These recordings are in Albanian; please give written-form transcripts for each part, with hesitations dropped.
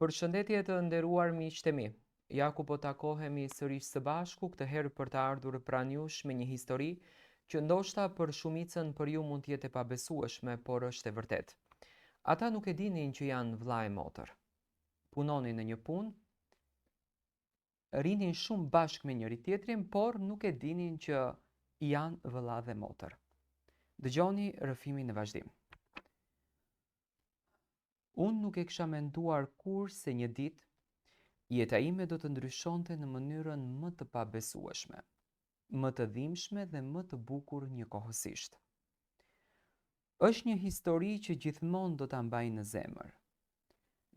Përshëndetje të nderuar miqtë e mi. Ja ku po takohemi sërish së bashku, këtë herë për të ardhur pranë jush me një histori që ndoshta për shumicën për ju mund të jetë e pabesueshme, por është e vërtet. Ata nuk e dinin që janë vëlla e motër. Punonin në një punë, rinin shumë bashkë me njëri tjetrin, por nuk e dinin që janë vëlla dhe motër. Dëgjoni rrëfimin në vazhdim. Unë nuk e kisha menduar kur se një ditë jeta ime do të ndryshonte në mënyrën më të pabesueshme, më të dhimbshme dhe më të bukur njëkohësisht. Është një histori që gjithmonë do ta mbaj në zemër.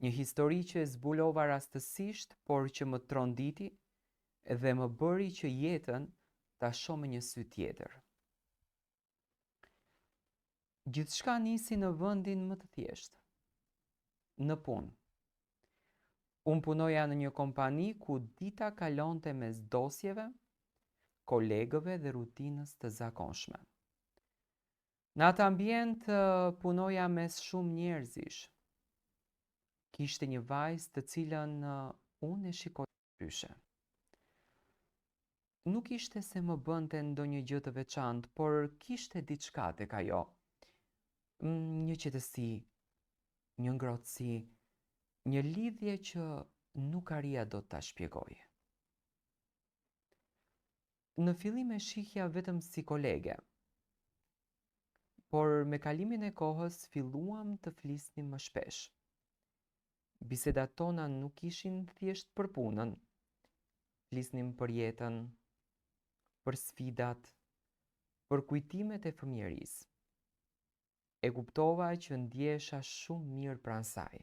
Një histori që e zbulova rastësisht, por që më tronditi dhe më bëri që jetën ta shoh me një sy tjetër. Gjithçka nisi në vendin më të thjeshtë. Në punë. Unë punoja në një kompani ku dita kalonte mes dosjeve, kolegëve dhe rutinës të zakonshme. Në atë ambient punoja mes shumë njerëzish. Kishte një vajzë të cilën unë e shikoja ndryshe. Nuk ishte se më bënte ndonjë gjë të veçantë, por kishte diçka tek ajo. Një qetësi, një ngrohtësi, një lidhje që nuk arria do ta shpjegoj. Në fillim e shihja vetëm si kolege, por me kalimin e kohës filluam të flisnim më shpesh. Bisedat tona nuk ishin thjesht për punën, flisnim për jetën, për sfidat, për kujtimet e fëmijërisë. E kuptova që ndjesha shumë mirë pranë saj.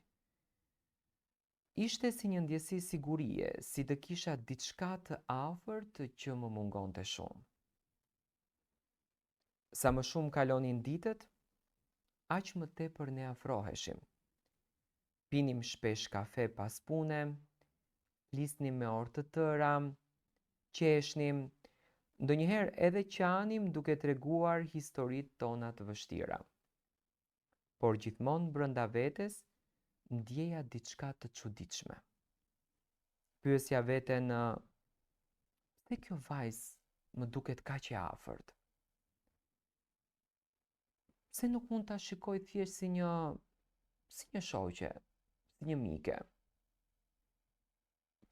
Ishte si një ndjesi sigurie, si të kisha diçka të afërt që më mungonte shumë. Sa më shumë kalonin ditët, aq më tepër ne afroheshim. Pinim shpesh kafe pas pune, flisnim me orë të tëra, qeshnim, ndonjëherë edhe qanim duke treguar historitë tona të vështira. Por gjithmonë brenda vetes ndjeja diçka të çuditshme. Pyesja veten, pse kjo vajzë më duket kaq e afërt? Pse nuk mund ta shikoj thjesht si një shoqe, si një mike?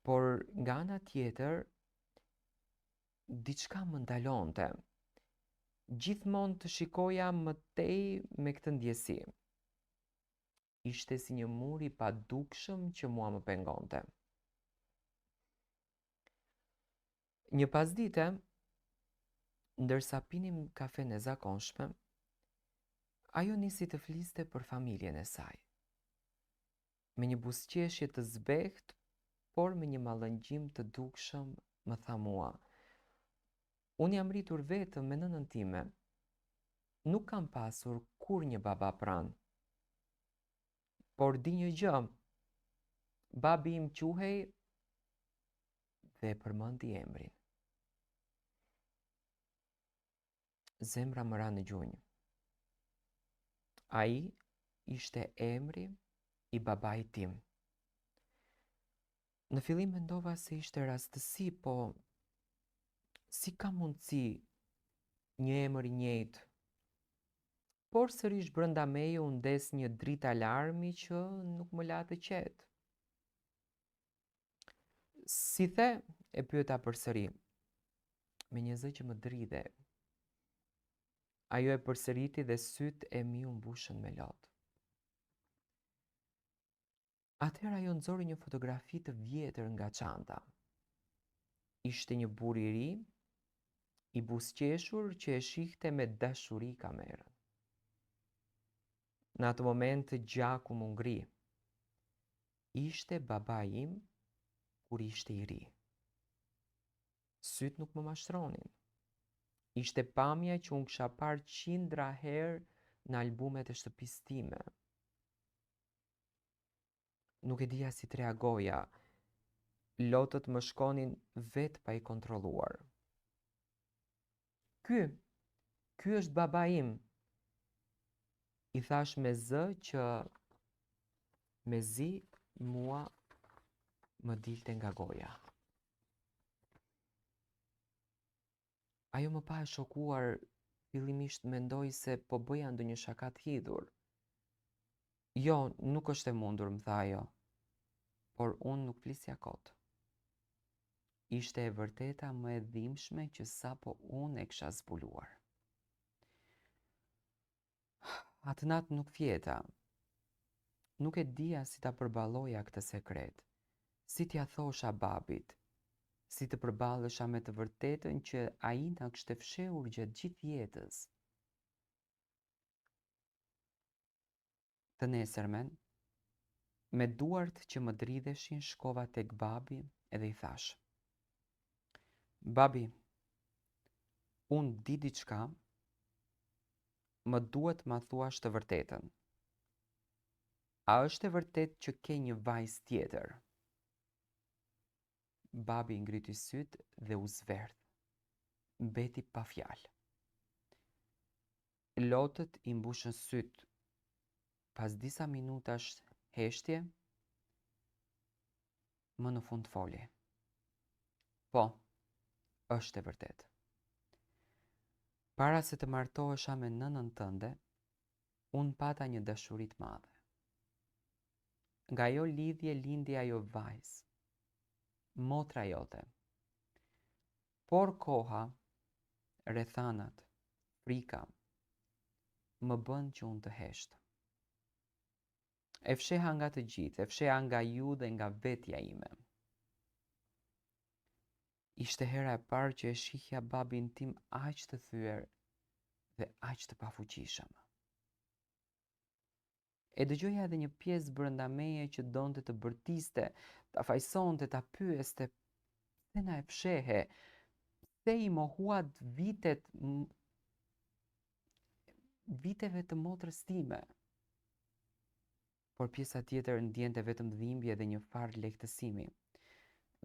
Por nga ana tjetër, diçka më ndalonte. Gjithmonë të shikoja më tej me këtë ndjesi. Ishte si një mur i padukshëm që mua më pengonte. Një pasdite, ndërsa pinim kafen e zakonshme, ajo nisi të fliste për familjen e saj. Me një buzëqeshje të zbehtë, por me një mallëngjim të dukshëm, më tha mua: "Unë jam rritur vetëm me nënën time. Nuk kam pasur kur një baba pranë. Por di një gjë, babi im quhej" dhe përmendi emrin. Zemra më ra në gjunjë. Ai ishte emri i babait tim. Në fillim mendova se ishte rastësi, po si ka mundësi një emër i njëjtë? Por sërish brenda meje u ndes një dritë alarmi që nuk më la të qetë. Si the, e pyeta përsëri, me një zë që më dridhe. Ajo e përsëriti dhe sytë e mi u mbushën me lotë. Atëherë ajo nxori një fotografi të vjetër nga çanta. Ishte një burr i ri, i buzëqeshur që e shihte me dashuri kamerën. Në atë moment gjaku më ngri. Ishte baba im kur ishte i ri. Syt nuk më mashtronin. Ishte pamja që unë kisha parë qindra herë në albumet e shtëpisë time. Nuk e dija si të reagoja. Lotët më shkonin vetë pa i kontrolluar. Ky është baba im, i thash me zë që mezi mua më dilte nga goja. Ajo më pa e shokuar, fillimisht mendoi se po bëja ndonjë shaka të hidhur. Jo, nuk është e mundur, më tha ajo, por unë nuk flisja kot. Ishte e vërteta më e dhimbshme që sapo unë e kisha zbuluar. Atë natë nuk fjeta. Nuk e dija si ta përballoja këtë sekret, si t'ja thosha babit, si të përballesha me të vërtetën që ai na kishte fshehur gjatë gjithë jetës. Të nesërmen, me duart që më dridheshin, shkova tek babi edhe i thash: Babi, unë di diçka, më duhet ma thuash të vërtetën. A është e vërtet që ke një vajzë tjetër? Babi ngriti sytë dhe u zverdh. Mbeti pa fjalë. Lotët i mbushën sytë. Pas disa minutash heshtje, më në fund foli: Po, është e vërtet. Para se të martohesha me nënën tënde, unë pata një dashuri të madhe. Nga ajo lidhje lindi ajo vajzë, motra jote. Por koha, rrethanat, frika, më bën që unë të heshtë. E fsheha nga të gjithë, e fsheha nga ju dhe nga vetja ime. Ishte hera e parë që e shihja babin tim aq të thyer dhe aq të pafuqishëm. E dëgjoja edhe një pjesë brenda meje që donte të bërtiste, ta fajsonte, ta pyeste: pse na e fshehe, pse i mohuat viteve të motrës time. Por pjesa tjetër ndjente vetëm dhimbje dhe një farë lehtësimi,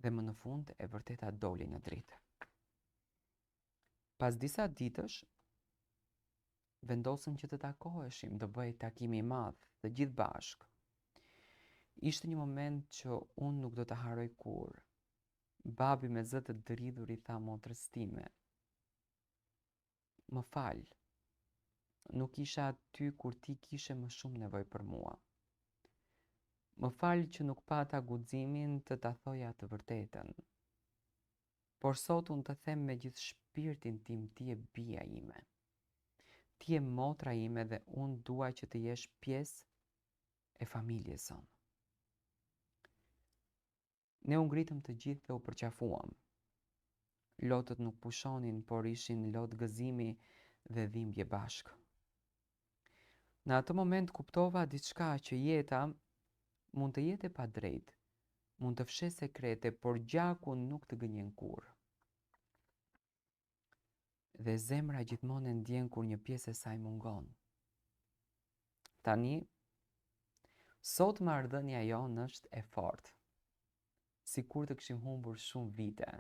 dhe më në fund e vërteta doli në dritë. Pas disa ditësh, vendosëm që të takoheshim, do bëj takimi i madh, të gjithë bashk. Ishte një moment që unë nuk do ta haroj kurrë. Babi me zë të dridhur i tha motrës time: Më fal, nuk isha aty kur ti kishe më shumë nevojë për mua. Më fal që nuk pata guximin të ta thoja të vërtetën. Por sot unë të them me gjithë shpirtin tim: ti je bia ime. Ti je motra ime dhe unë dua që të jesh pjesë e familjes sonë. Ne u ngritëm të gjithë dhe u përqafuam. Lotët nuk pushonin, por ishin lot gëzimi dhe dhimbje bashkë. Në atë moment kuptova diçka, që jeta mund të jetë e padrejtë, mund të fshehë sekrete, por gjaku nuk të gënjen kurrë. Dhe zemra gjithmonë e ndjen kur një pjesë e saj mungon. Tani, sot marrëdhënia jonë është e fortë, sikur të kishim humbur shumë vite.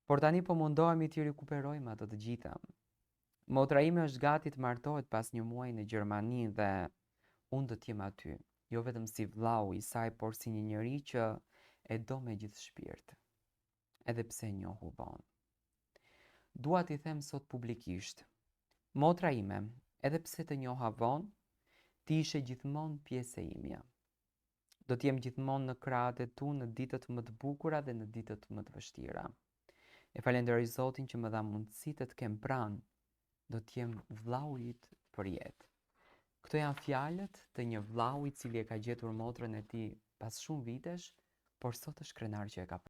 Por tani po mundohemi t'i rikuperojmë ato të gjitha. Motra ime është gati të martohet pas një muaji në Gjermani dhe unë do t'jem aty, jo vetëm si vllau i saj, por si një njeri që e do me gjithë shpirt, edhe pse e njohu vonë. Dua t'i them sot publikisht: motra ime, edhe pse të njoha vonë, ti ishe gjithmonë pjesë e imja. Do t'jem gjithmonë në krahët e tu në ditët më të bukura dhe në ditët më të vështira. E falenderoj Zotin që më dha mundësi të kem pranë. Do t'jem vllau yt për jetë. Këto janë fjalët të një vllau i cili e ka gjetur motrën e tij pas shumë vitesh, por sot është krenar që e ka